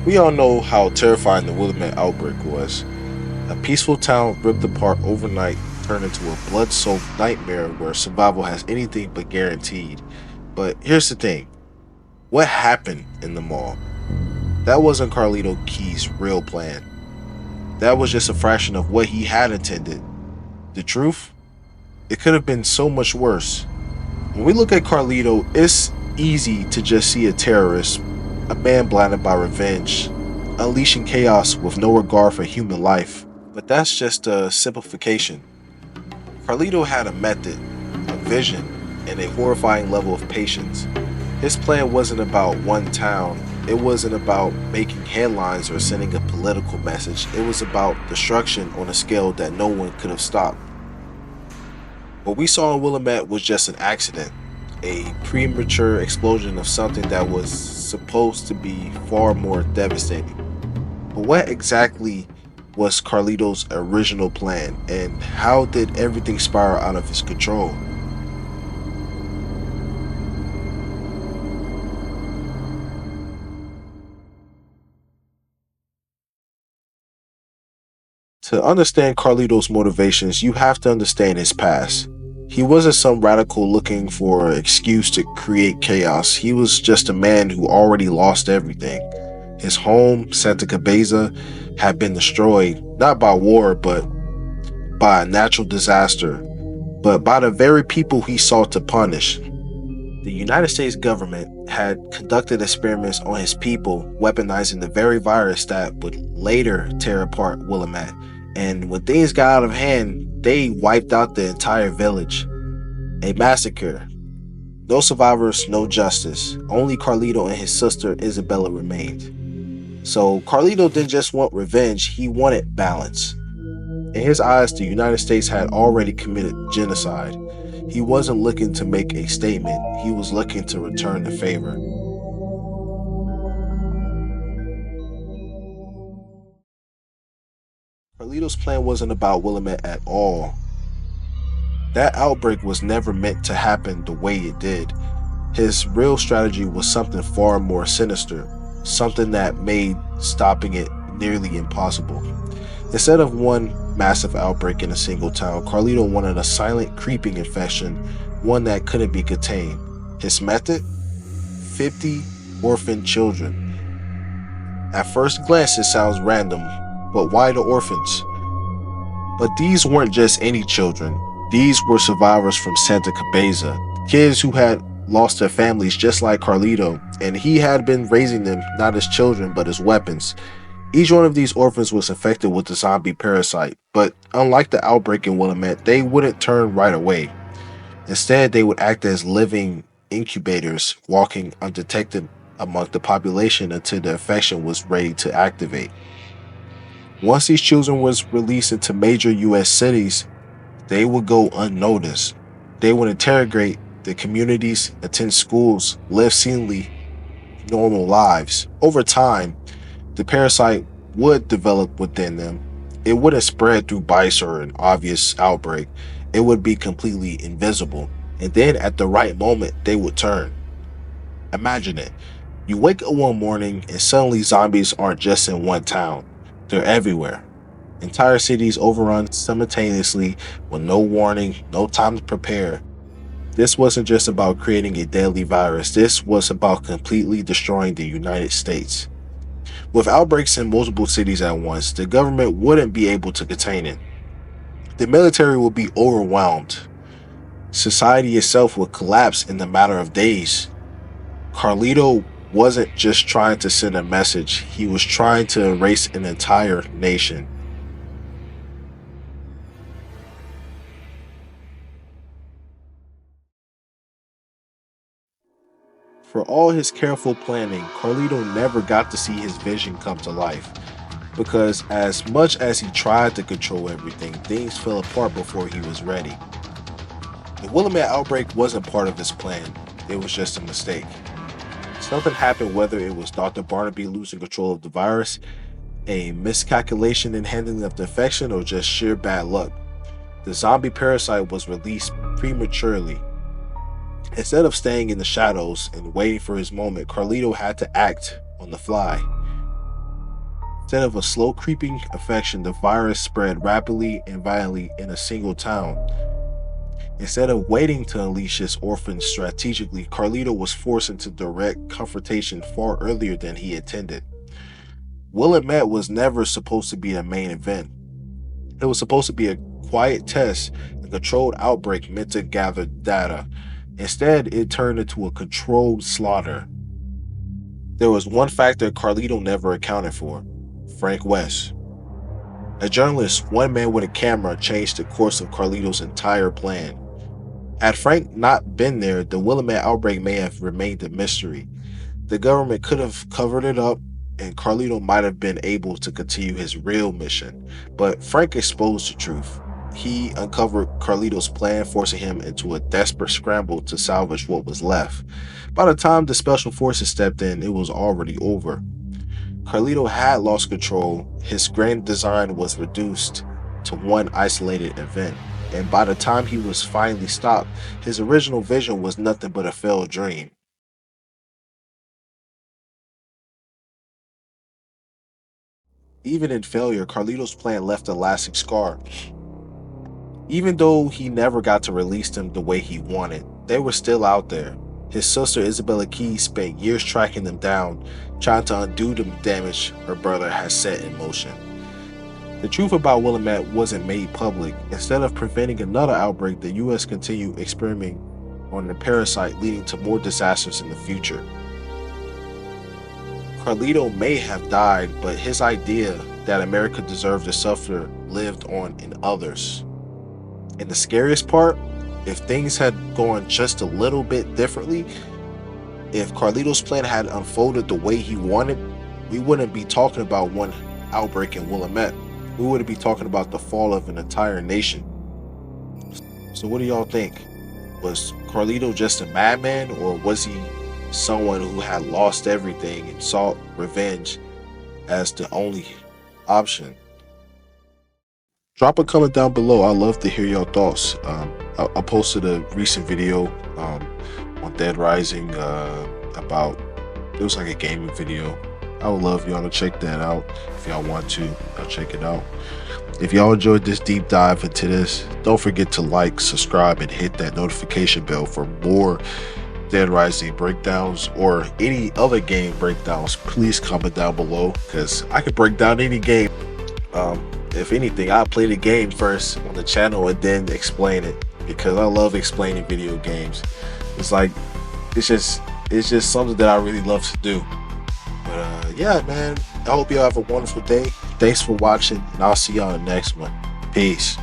We all know how terrifying the Willamette outbreak was. A peaceful town ripped apart overnight turned into a blood-soaked nightmare where survival has anything but guaranteed. But here's the thing. What happened in the mall? That wasn't Carlito Key's real plan. That was just a fraction of what he had intended. The truth? It could have been so much worse. When we look at Carlito, it's easy to just see a terrorist, a man blinded by revenge, unleashing chaos with no regard for human life. But that's just a simplification. Carlito had a method, a vision, and a horrifying level of patience. His plan wasn't about one town. It wasn't about making headlines or sending a political message. It was about destruction on a scale that no one could have stopped. What we saw in Willamette was just an accident, a premature explosion of something that was supposed to be far more devastating. But what exactly was Carlito's original plan, and how did everything spiral out of his control? To understand Carlito's motivations, you have to understand his past. He wasn't some radical looking for an excuse to create chaos. He was just a man who already lost everything. His home, Santa Cabeza, had been destroyed, not by war, but by a natural disaster, but by the very people he sought to punish. The United States government had conducted experiments on his people, weaponizing the very virus that would later tear apart Willamette. And when things got out of hand, they wiped out the entire village. A massacre. No survivors, no justice. Only Carlito and his sister Isabella remained. So Carlito didn't just want revenge, he wanted balance. In his eyes, the United States had already committed genocide. He wasn't looking to make a statement, he was looking to return the favor. Carlito's plan wasn't about Willamette at all. That outbreak was never meant to happen the way it did. His real strategy was something far more sinister, something that made stopping it nearly impossible. Instead of one massive outbreak in a single town, Carlito wanted a silent, creeping infection, one that couldn't be contained. His method? 50 orphan children. At first glance, it sounds random, but why the orphans? But these weren't just any children. These were survivors from Santa Cabeza, kids who had lost their families just like Carlito, and he had been raising them not as children but as weapons. Each one of these orphans was infected with the zombie parasite, but unlike the outbreak in Willamette, they wouldn't turn right away. Instead, they would act as living incubators, walking undetected among the population until the infection was ready to activate. Once these children was released into major US cities, they would go unnoticed. They would interrogate the communities, attend schools, live seemingly normal lives. Over time, the parasite would develop within them. It wouldn't spread through bites or an obvious outbreak. It would be completely invisible. And then at the right moment, they would turn. Imagine it. You wake up one morning and suddenly zombies aren't just in one town. They're everywhere. Entire cities overrun simultaneously with no warning, no time to prepare. This wasn't just about creating a deadly virus, this was about completely destroying the United States. With outbreaks in multiple cities at once, the government wouldn't be able to contain it. The military would be overwhelmed. Society itself would collapse in a matter of days. Carlito wasn't just trying to send a message, he was trying to erase an entire nation. For all his careful planning, Carlito never got to see his vision come to life. Because as much as he tried to control everything, things fell apart before he was ready. The Willamette outbreak wasn't part of his plan, it was just a mistake. Something happened, whether it was Dr. Barnaby losing control of the virus, a miscalculation in handling of the infection, or just sheer bad luck. The zombie parasite was released prematurely. Instead of staying in the shadows and waiting for his moment, Carlito had to act on the fly. Instead of a slow creeping infection, the virus spread rapidly and violently in a single town. Instead of waiting to unleash his orphans strategically, Carlito was forced into direct confrontation far earlier than he intended. Willamette was never supposed to be a main event. It was supposed to be a quiet test, a controlled outbreak meant to gather data. Instead, it turned into a controlled slaughter. There was one factor Carlito never accounted for: Frank West. A journalist, one man with a camera, changed the course of Carlito's entire plan. Had Frank not been there, the Willamette outbreak may have remained a mystery. The government could have covered it up, and Carlito might have been able to continue his real mission. But Frank exposed the truth. He uncovered Carlito's plan, forcing him into a desperate scramble to salvage what was left. By the time the special forces stepped in, it was already over. Carlito had lost control. His grand design was reduced to one isolated event, and by the time he was finally stopped, his original vision was nothing but a failed dream. Even in failure, Carlito's plan left a lasting scar. Even though he never got to release them the way he wanted, they were still out there. His sister Isabella Key spent years tracking them down, trying to undo the damage her brother had set in motion. The truth about Willamette wasn't made public. Instead of preventing another outbreak, the US continued experimenting on the parasite, leading to more disasters in the future. Carlito may have died, but his idea that America deserved to suffer lived on in others. And the scariest part, if things had gone just a little bit differently, if Carlito's plan had unfolded the way he wanted, we wouldn't be talking about one outbreak in Willamette. We wouldn't be talking about the fall of an entire nation. So what do y'all think? Was Carlito just a madman, or was he someone who had lost everything and sought revenge as the only option? Drop a comment down below. I'd love to hear your thoughts. I posted a recent video on Dead Rising about, it was like a gaming video. I would love y'all to check that out. If y'all want to, check it out. If y'all enjoyed this deep dive into this, don't forget to like, subscribe, and hit that notification bell for more Dead Rising breakdowns or any other game breakdowns. Please comment down below, because I could break down any game. If anything, I'll play the game first on the channel and then explain it, because I love explaining video games. It's like, it's just something that I really love to do. But yeah, man, I hope y'all have a wonderful day. Thanks for watching, and I'll see y'all in the next one. Peace.